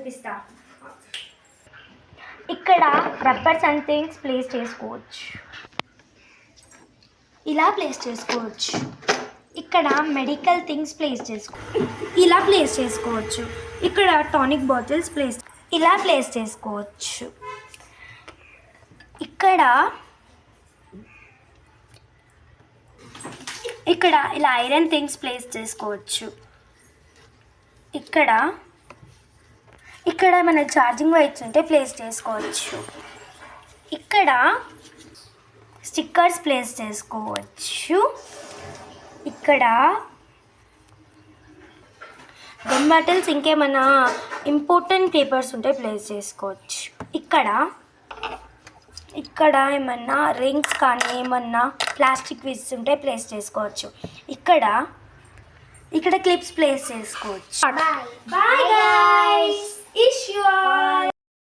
చేపిస్తా. ఇక్కడ rubber somethings place చేసుకోవచ్చు, ఇలా ప్లేస్ చేసుకోవచ్చు. ఇక్కడ మెడికల్ థింగ్స్ ఇలా ప్లేస్ చేసుకోవచ్చు. ఇక్కడ టానిక్ బాటిల్స్ ఇలా ప్లేస్ చేసుకోవచ్చు. ఇక్కడ ఇలా ఐరన్ థింగ్స్ ప్లేస్ చేసుకోవచ్చు. ఇక్కడ మన ఛార్జింగ్ వైర్స్ ఉంటే ప్లేస్ చేసుకోవచ్చు. ఇక్కడ స్టిక్కర్స్ ప్లేస్ చేసుకోవచ్చు. ఇక్కడ గమ్ బాటిల్స్ ఇంకేమన్నా ఇంపార్టెంట్ పేపర్స్ ఉంటే ప్లేస్ చేసుకోవచ్చు. ఇక్కడ ఏమన్నా రింగ్స్ కానీ ఏమన్నా ప్లాస్టిక్ విస్ ఉంటే ప్లేస్ చేసుకోవచ్చు. ఇక్కడ క్లిప్స్ ప్లేస్ చేసుకోవచ్చు. Bye guys.